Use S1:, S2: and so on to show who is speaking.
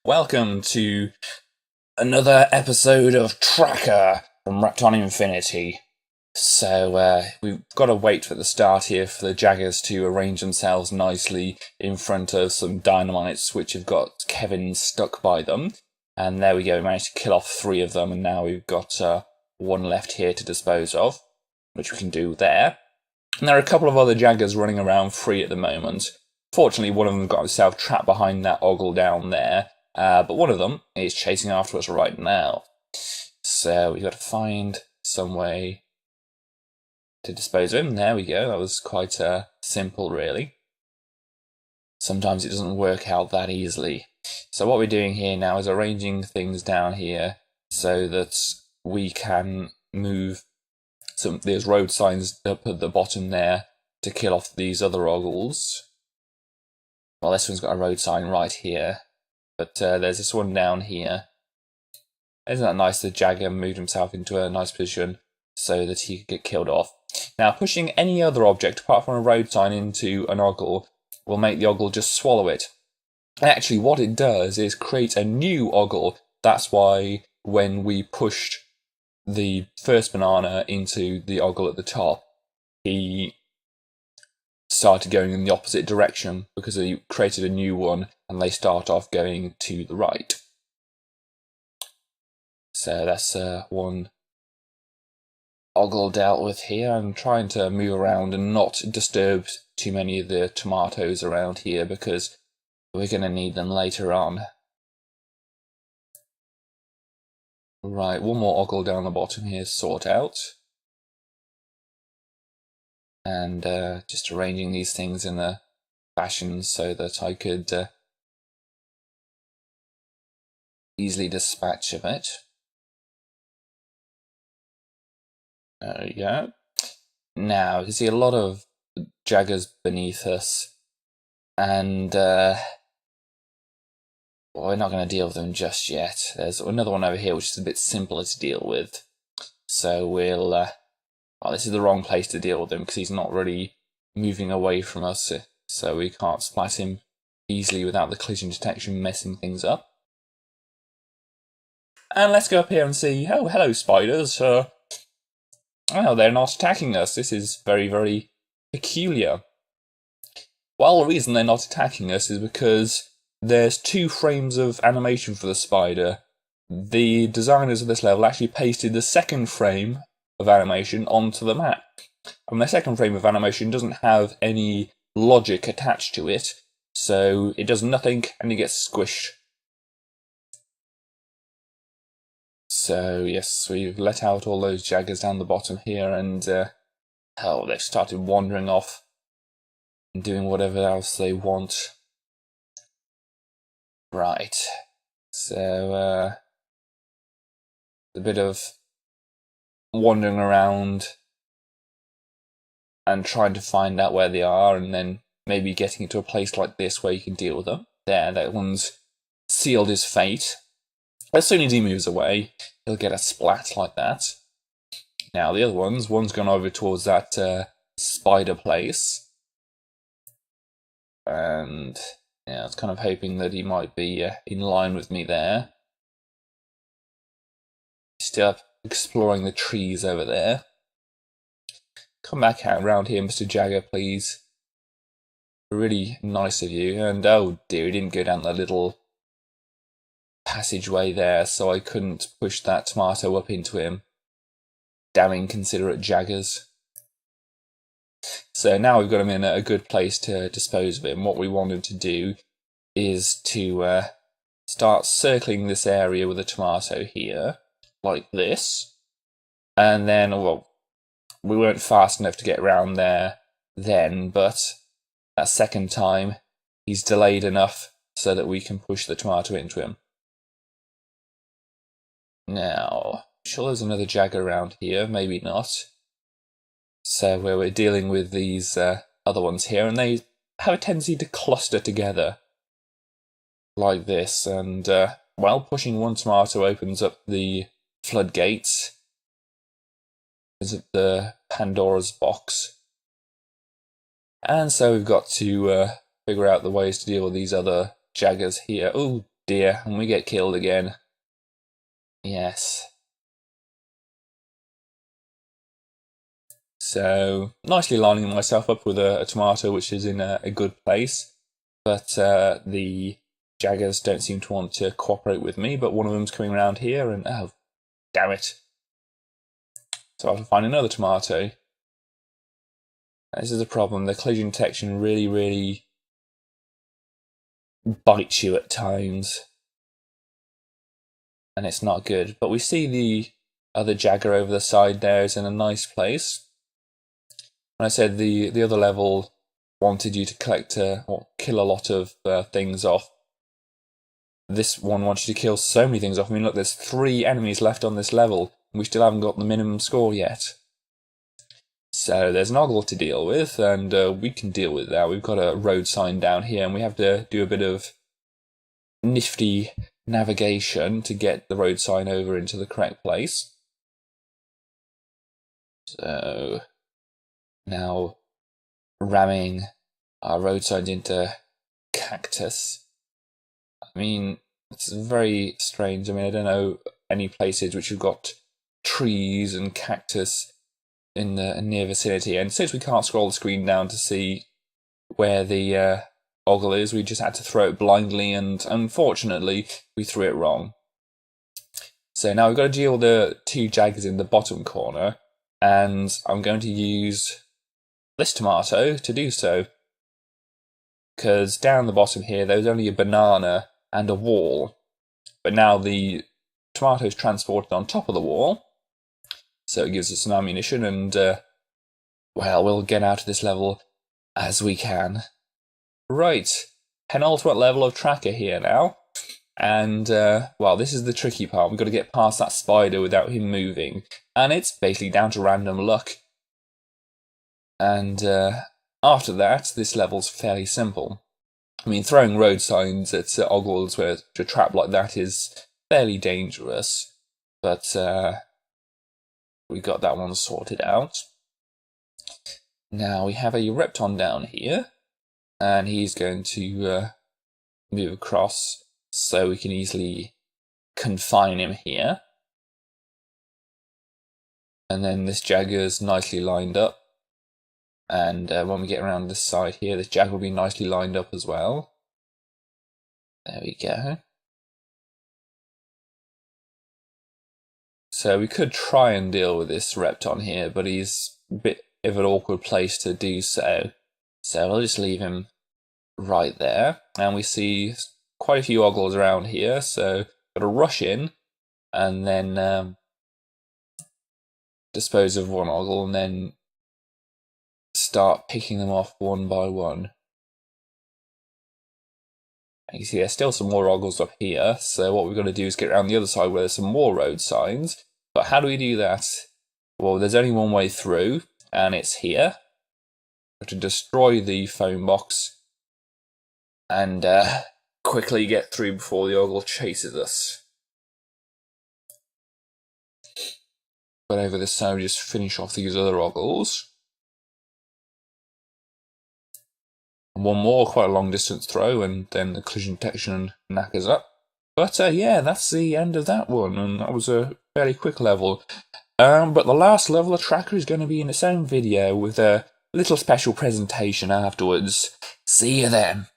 S1: Welcome to another episode of Trakker from Repton Infinity. So we've got to wait for the start here for the Jaggers to arrange themselves nicely in front of some dynamites which have got Kevin stuck by them. And there we go, we managed to kill off 3 of them, and now we've got 1 left here to dispose of, which we can do there. And there are a couple of other Jaggers running around free at the moment. Fortunately, one of them got himself trapped behind that ogle down there, but one of them is chasing after us right now. So we've got to find some way to dispose of him. There we go, that was quite simple really. Sometimes it doesn't work out that easily. So what we're doing here now is arranging things down here so that we can move there's road signs up at the bottom there to kill off these other ogles. Well, this one's got a road sign right here, but there's this one down here. Isn't that nice? The Jagger moved himself into a nice position so that he could get killed off. Now, pushing any other object apart from a road sign into an ogle will make the ogle just swallow it. Actually, what it does is create a new ogle. That's why when we pushed the first banana into the ogle at the top, he started going in the opposite direction because he created a new one and they start off going to the right. So that's one ogle dealt with here. I'm trying to move around and not disturb too many of the tomatoes around here because we're going to need them later on. Right, one more ogle down the bottom here, sort out. And just arranging these things in a fashion so that I could easily dispatch of it. There we go. Now, you can see a lot of Jaggers beneath us, and we're not going to deal with them just yet. There's another one over here which is a bit simpler to deal with. So we'll... well, this is the wrong place to deal with him because he's not really moving away from us, so we can't splat him easily without the collision detection messing things up. And let's go up here and see... Oh, hello, spiders. Oh, they're not attacking us. This is very, very peculiar. Well, the reason they're not attacking us is because there's 2 frames of animation for the spider. The designers of this level actually pasted the second frame of animation onto the map. And the second frame of animation doesn't have any logic attached to it, so it does nothing and it gets squished. So yes, we've let out all those Jaggers down the bottom here, and oh, they've started wandering off and doing whatever else they want. Right, so a bit of wandering around and trying to find out where they are, and then maybe getting to a place like this where you can deal with them. There, that one's sealed his fate. As soon as he moves away, he'll get a splat like that. Now the other one's gone over towards that spider place, and yeah, I was kind of hoping that he might be in line with me there. Still exploring the trees over there. Come back out around here, Mr. Jagger, please. Really nice of you. And oh dear, he didn't go down the little passageway there, so I couldn't push that tomato up into him. Damn inconsiderate Jaggers. So now we've got him in a good place to dispose of him. What we want him to do is to start circling this area with a tomato here, like this. And then, well, we weren't fast enough to get around there then, but that second time he's delayed enough so that we can push the tomato into him. Now, I'm sure there's another Jagger around here, maybe not. So we're dealing with these other ones here, and they have a tendency to cluster together like this, and well, pushing one tomato opens up the floodgates. Is it the Pandora's box? And so we've got to figure out the ways to deal with these other Jaggers here. Oh dear, and we get killed again. Yes. So, nicely lining myself up with a tomato which is in a good place. But the Jaggers don't seem to want to cooperate with me, but one of them's coming around here, and oh, damn it. So I have to find another tomato. This is a problem. The collision detection really bites you at times. And it's not good. But we see the other Jagger over the side there is in a nice place. When I said the other level wanted you to collect or kill a lot of things off, this one wants you to kill so many things off. I mean, look, there's 3 enemies left on this level, and we still haven't got the minimum score yet. So there's an ogle to deal with, and we can deal with that. We've got a road sign down here, and we have to do a bit of nifty navigation to get the road sign over into the correct place. So now ramming our road signs into cactus. I mean, it's very strange. I mean, I don't know any places which have got trees and cactus in the near vicinity, and since we can't scroll the screen down to see where the ogle is, we just had to throw it blindly, and unfortunately we threw it wrong. So now we've got to deal with the 2 Jaggers in the bottom corner, and I'm going to use this tomato to do so, because down the bottom here there was only a banana and a wall, but now the tomato is transported on top of the wall, so it gives us some ammunition, and well, we'll get out of this level as we can. Right, penultimate level of Trakker here now, and well, this is the tricky part. We've got to get past that spider without him moving, and it's basically down to random luck. And after that, this level's fairly simple. I mean, throwing road signs at ogles with a trap like that is fairly dangerous, but we got that one sorted out. Now we have a Repton down here, and he's going to move across so we can easily confine him here. And then this Jagger's nicely lined up. And when we get around this side here, this Jagger will be nicely lined up as well. There we go. So we could try and deal with this Repton here, but he's a bit of an awkward place to do so. So I'll just leave him right there. And we see quite a few ogles around here, so got to rush in and then dispose of one ogle and then start picking them off one by one. And you see there's still some more ogles up here, so what we've got to do is get around the other side where there's some more road signs. But how do we do that? Well, there's only one way through, and it's here. We have to destroy the phone box and quickly get through before the ogle chases us. But over this side, we just finish off these other ogles. One more, quite a long distance throw, and then the collision detection knackers up. But yeah, that's the end of that one, and that was a fairly quick level. But the last level of Trakker is going to be in its own video with a little special presentation afterwards. See you then.